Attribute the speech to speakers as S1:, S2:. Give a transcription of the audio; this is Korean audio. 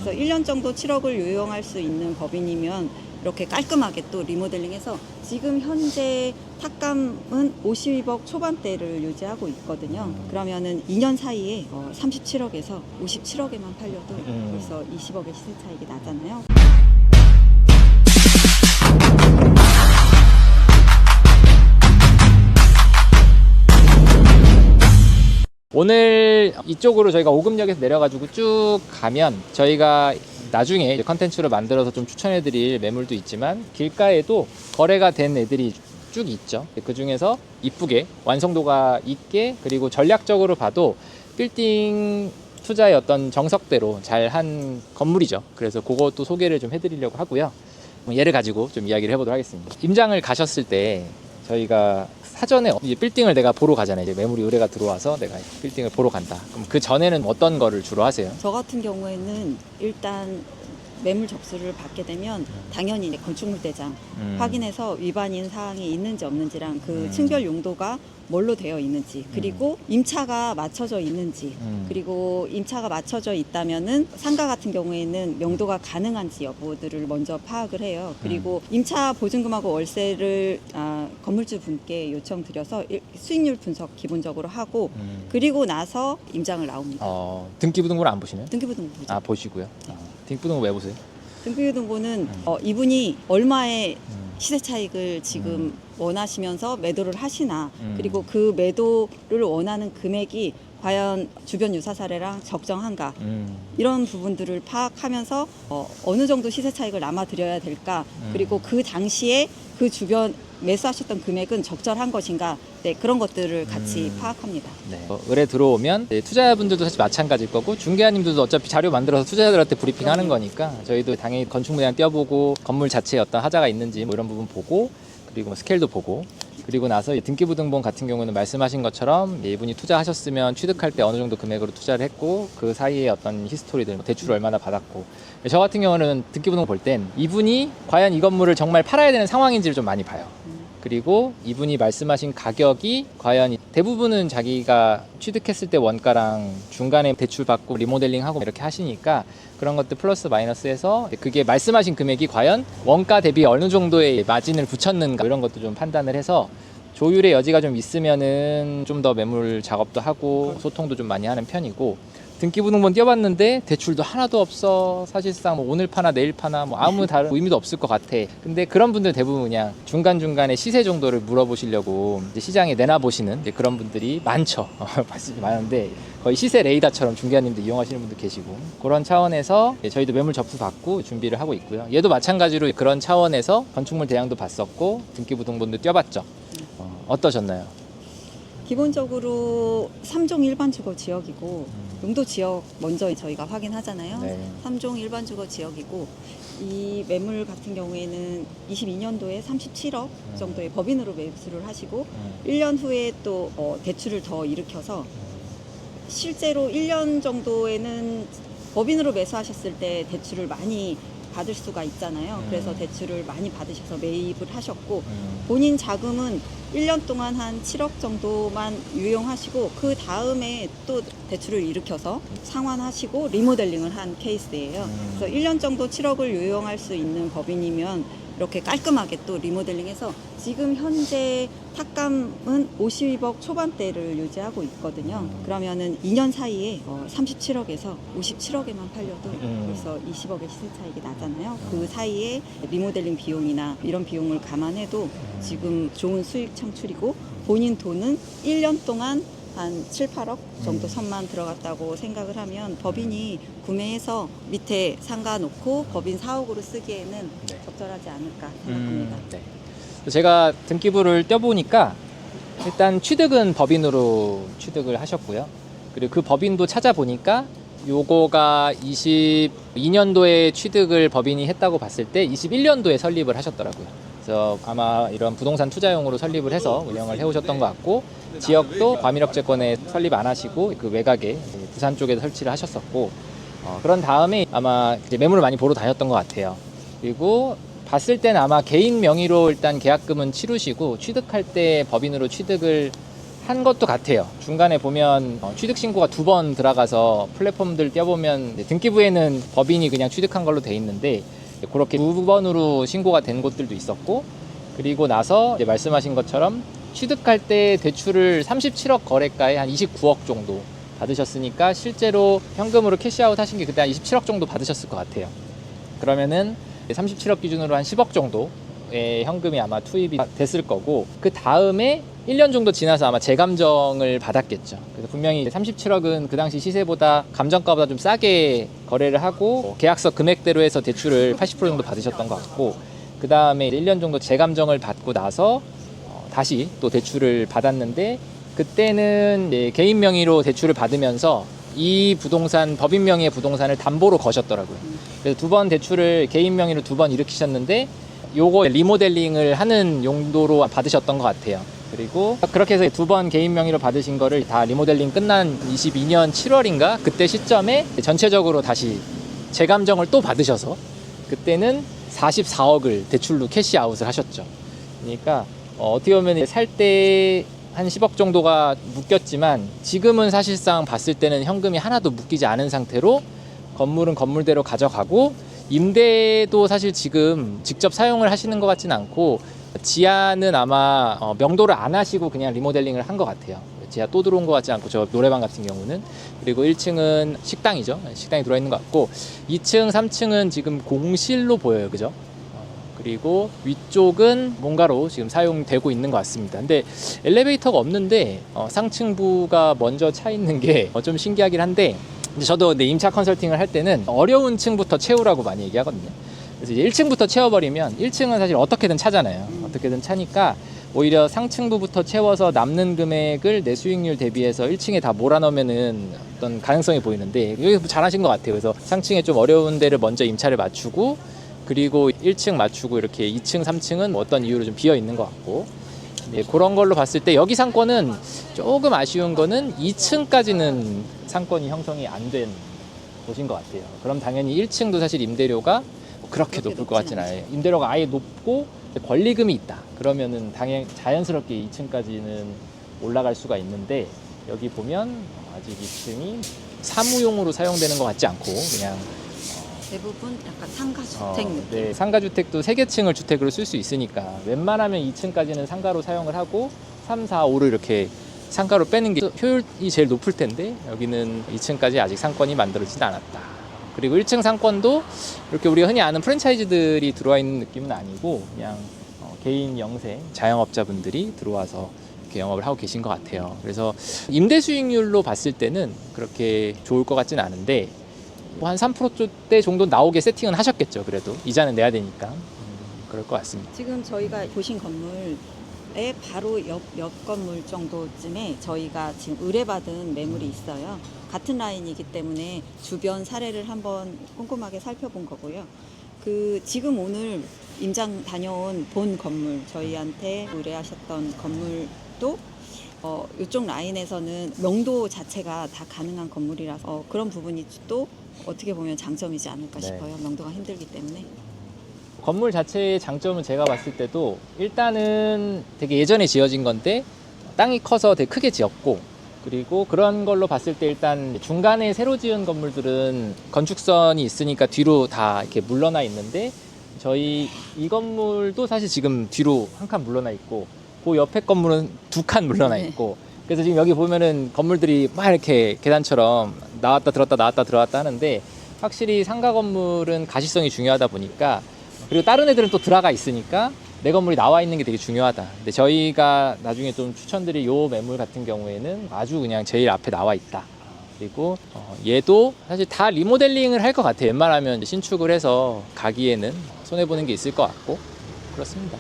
S1: 그래서 1년 정도 7억을 유용할 수 있는 법인이면 이렇게 깔끔하게 또 리모델링해서 지금 현재 탁감은 50억 초반대를 유지하고 있거든요. 그러면은 2년 사이에 37억에서 57억에만 팔려도 벌써 20억의 시세 차익이 나잖아요.
S2: 오늘 이쪽으로 저희가 오금역에서 내려가지고 쭉 가면 저희가 나중에 컨텐츠로 만들어서 좀 추천해드릴 매물도 있지만 길가에도 거래가 된 애들이 쭉 있죠. 그 중에서 이쁘게 완성도가 있게 그리고 전략적으로 봐도 빌딩 투자의 어떤 정석대로 잘 한 건물이죠. 그래서 그것도 소개를 좀 해드리려고 하고요. 얘를 가지고 좀 이야기를 해보도록 하겠습니다. 임장을 가셨을 때 저희가 사전에 이제 빌딩을 내가 보러 가잖아요. 이제 매물이 의뢰가 들어와서 내가 빌딩을 보러 간다. 그럼 그 전에는 어떤 거를 주로 하세요?
S1: 저 같은 경우에는 일단 매물 접수를 받게 되면 당연히 이제 건축물 대장 확인해서 위반인 사항이 있는지 없는지랑 그 층별 용도가 뭘로 되어 있는지 그리고 임차가 맞춰져 있는지 그리고 임차가 맞춰져 있다면은 상가 같은 경우에는 명도가 가능한지 여부들을 먼저 파악을 해요. 그리고 임차 보증금하고 월세를 건물주 분께 요청드려서 수익률 분석 기본적으로 하고 그리고 나서 임장을 나옵니다.
S2: 등기부등본 안 보시나요?
S1: 등기부등본 보죠.
S2: 아, 보시고요. 등기부등본 왜 보세요?
S1: 등기부등본은 이분이 얼마의 시세 차익을 지금 원하시면서 매도를 하시나 그리고 그 매도를 원하는 금액이 과연 주변 유사 사례랑 적정한가 이런 부분들을 파악하면서 어느 정도 시세 차익을 남아드려야 될까 그리고 그 당시에 그 주변 매수하셨던 금액은 적절한 것인가 그런 것들을 같이 파악합니다.
S2: 네. 의뢰 들어오면 투자자분들도 사실 마찬가지일 거고 중개사님들도 어차피 자료 만들어서 투자자들한테 브리핑하는 거니까 저희도 당연히 건축물이랑 띄워보고 건물 자체에 어떤 하자가 있는지 뭐 이런 부분 보고 그리고 뭐 스케일도 보고 그리고 나서 등기부등본 같은 경우는 말씀하신 것처럼 이분이 투자하셨으면 취득할 때 어느 정도 금액으로 투자를 했고 그 사이에 어떤 히스토리들 대출을 얼마나 받았고 저 같은 경우는 등기부등본 볼 땐 이분이 과연 이 건물을 정말 팔아야 되는 상황인지를 좀 많이 봐요. 그리고 이분이 말씀하신 가격이 과연 대부분은 자기가 취득했을 때 원가랑 중간에 대출받고 리모델링하고 이렇게 하시니까 그런 것들 플러스 마이너스해서 그게 말씀하신 금액이 과연 원가 대비 어느 정도의 마진을 붙였는가 이런 것도 좀 판단을 해서 조율의 여지가 좀 있으면은 좀 더 매물 작업도 하고 소통도 좀 많이 하는 편이고 등기부등본 띄워봤는데 대출도 하나도 없어 사실상 뭐 오늘 파나 내일 파나 뭐 아무 다른 의미도 없을 것 같아. 근데 그런 분들 대부분 그냥 중간중간에 시세 정도를 물어보시려고 이제 시장에 내놔보시는 이제 그런 분들이 많죠. 많은데 거의 시세 레이더처럼 중개사님들 이용하시는 분도 계시고 그런 차원에서 저희도 매물 접수 받고 준비를 하고 있고요. 얘도 마찬가지로 그런 차원에서 건축물 대장도 봤었고 등기부등본도 띄워봤죠. 어떠셨나요?
S1: 기본적으로 3종 일반 주거 지역이고 용도 지역 먼저 저희가 확인하잖아요.
S2: 네.
S1: 3종 일반 주거 지역이고 이 매물 같은 경우에는 22년도에 37억 정도의 법인으로 매수를 하시고 1년 후에 또 대출을 더 일으켜서 실제로 1년 정도에는 법인으로 매수하셨을 때 대출을 많이 받을 수가 있잖아요. 그래서 대출을 많이 받으셔서 매입을 하셨고 본인 자금은 1년 동안 한 7억 정도만 유용하시고 그 다음에 또 대출을 일으켜서 상환하시고 리모델링을 한 케이스예요. 그래서 1년 정도 7억을 유용할 수 있는 법인이면 이렇게 깔끔하게 또 리모델링해서 지금 현재 탁감은 50억 초반대를 유지하고 있거든요. 그러면은 2년 사이에 37억에서 57억에만 팔려도 벌써 20억의 시세 차익이 나잖아요. 그 사이에 리모델링 비용이나 이런 비용을 감안해도 지금 좋은 수익 창출이고 본인 돈은 1년 동안 한 7, 8억 정도 선만 들어갔다고 생각을 하면 법인이 구매해서 밑에 상가 놓고 법인 사옥으로 쓰기에는 적절하지 않을까 생각합니다.
S2: 네. 제가 등기부를 떼보니까 일단 취득은 법인으로 취득을 하셨고요. 그리고 그 법인도 찾아보니까 요거가 22년도에 취득을 법인이 했다고 봤을 때 21년도에 설립을 하셨더라고요. 그래서 아마 이런 부동산 투자용으로 설립을 해서 운영을 해오셨던 것 같고 지역도 과밀업제권에 설립 안 하시고 그 외곽에 부산 쪽에 설치를 하셨었고 그런 다음에 아마 이제 매물을 많이 보러 다녔던 것 같아요. 그리고 봤을 때는 아마 개인 명의로 일단 계약금은 치르시고 취득할 때 법인으로 취득을 한 것도 같아요. 중간에 보면 취득 신고가 2번 들어가서 플랫폼들 띄워보면 등기부에는 법인이 그냥 취득한 걸로 돼 있는데 그렇게 2번으로 신고가 된 곳들도 있었고, 그리고 나서 이제 말씀하신 것처럼 취득할 때 대출을 37억 거래가에 한 29억 정도 받으셨으니까 실제로 현금으로 캐시아웃 하신 게 그때 한 27억 정도 받으셨을 것 같아요. 그러면은 37억 기준으로 한 10억 정도의 현금이 아마 투입이 됐을 거고, 그 다음에 1년 정도 지나서 아마 재감정을 받았겠죠. 그래서 분명히 37억은 그 당시 시세보다 감정가보다 좀 싸게 거래를 하고 계약서 금액대로 해서 대출을 80% 정도 받으셨던 것 같고, 그 다음에 1년 정도 재감정을 받고 나서 다시 또 대출을 받았는데, 그때는 개인 명의로 대출을 받으면서 이 부동산, 법인 명의의 부동산을 담보로 거셨더라고요. 그래서 2번 대출을 개인 명의로 2번 일으키셨는데 요거 리모델링을 하는 용도로 받으셨던 것 같아요. 그리고 그렇게 해서 2번 개인 명의로 받으신 거를 다 리모델링 끝난 22년 7월인가 그때 시점에 전체적으로 다시 재감정을 또 받으셔서 그때는 44억을 대출로 캐시아웃을 하셨죠. 그러니까 어떻게 보면 살 때 한 10억 정도가 묶였지만 지금은 사실상 봤을 때는 현금이 하나도 묶이지 않은 상태로 건물은 건물대로 가져가고, 임대도 사실 지금 직접 사용을 하시는 것 같지는 않고 지하는 아마 명도를 안 하시고 그냥 리모델링을 한 것 같아요. 지하 또 들어온 것 같지 않고, 저 노래방 같은 경우는. 그리고 1층은 식당이죠. 식당이 들어있는 것 같고 2층, 3층은 지금 공실로 보여요. 그죠? 그리고 위쪽은 뭔가로 지금 사용되고 있는 것 같습니다. 근데 엘리베이터가 없는데 상층부가 먼저 차 있는 게 좀 신기하긴 한데, 저도 임차 컨설팅을 할 때는 어려운 층부터 채우라고 많이 얘기하거든요. 그래서 이제 1층부터 채워버리면 1층은 사실 어떻게든 차잖아요. 어떻게든 차니까 오히려 상층부부터 채워서 남는 금액을 내 수익률 대비해서 1층에 다 몰아넣으면은 어떤 가능성이 보이는데, 여기 잘하신 것 같아요. 그래서 상층에 좀 어려운 데를 먼저 임차를 맞추고, 그리고 1층 맞추고 이렇게 2층, 3층은 어떤 이유로 좀 비어 있는 것 같고, 네, 그런 걸로 봤을 때 여기 상권은 조금 아쉬운 거는 2층까지는 상권이 형성이 안 된 곳인 것 같아요. 그럼 당연히 1층도 사실 임대료가 그렇게 높을 것 같진 않아요. 임대료가 아예 높고 권리금이 있다. 그러면은 자연스럽게 2층까지는 올라갈 수가 있는데, 여기 보면 아직 2층이 사무용으로 사용되는 것 같지 않고 그냥
S1: 대부분 약간 상가주택 느낌.
S2: 네, 상가주택도 3개층을 주택으로 쓸 수 있으니까 웬만하면 2층까지는 상가로 사용을 하고 3, 4, 5를 이렇게 상가로 빼는 게 효율이 제일 높을 텐데, 여기는 2층까지 아직 상권이 만들어지지 않았다. 그리고 1층 상권도 이렇게 우리가 흔히 아는 프랜차이즈들이 들어와 있는 느낌은 아니고 그냥 개인 영세 자영업자분들이 들어와서 이렇게 영업을 하고 계신 것 같아요. 그래서 임대 수익률로 봤을 때는 그렇게 좋을 것 같지는 않은데, 뭐 한 3%대 정도 나오게 세팅은 하셨겠죠. 그래도 이자는 내야 되니까 그럴 것 같습니다.
S1: 지금 저희가 보신 건물에 바로 옆 건물 정도쯤에 저희가 지금 의뢰받은 매물이 있어요. 같은 라인이기 때문에 주변 사례를 한번 꼼꼼하게 살펴본 거고요. 지금 오늘 임장 다녀온 본 건물, 저희한테 의뢰하셨던 건물도 이쪽 라인에서는 명도 자체가 다 가능한 건물이라서 그런 부분이 또 어떻게 보면 장점이지 않을까
S2: 네.
S1: 싶어요. 명도가 힘들기 때문에.
S2: 건물 자체의 장점은 제가 봤을 때도 일단은 되게 예전에 지어진 건데 땅이 커서 되게 크게 지었고, 그리고 그런 걸로 봤을 때 일단 중간에 새로 지은 건물들은 건축선이 있으니까 뒤로 다 이렇게 물러나 있는데, 저희 이 건물도 사실 지금 뒤로 한 칸 물러나 있고 그 옆에 건물은 2칸 물러나 있고, 그래서 지금 여기 보면은 건물들이 막 이렇게 계단처럼 나왔다 들어왔다 나왔다 들어왔다 하는데, 확실히 상가 건물은 가시성이 중요하다 보니까, 그리고 다른 애들은 또 들어가 있으니까 내 건물이 나와 있는 게 되게 중요하다. 근데 저희가 나중에 좀 추천드릴 요 매물 같은 경우에는 아주 그냥 제일 앞에 나와 있다. 그리고 얘도 사실 다 리모델링을 할 것 같아요. 웬만하면 신축을 해서 가기에는 손해보는 게 있을 것 같고 그렇습니다.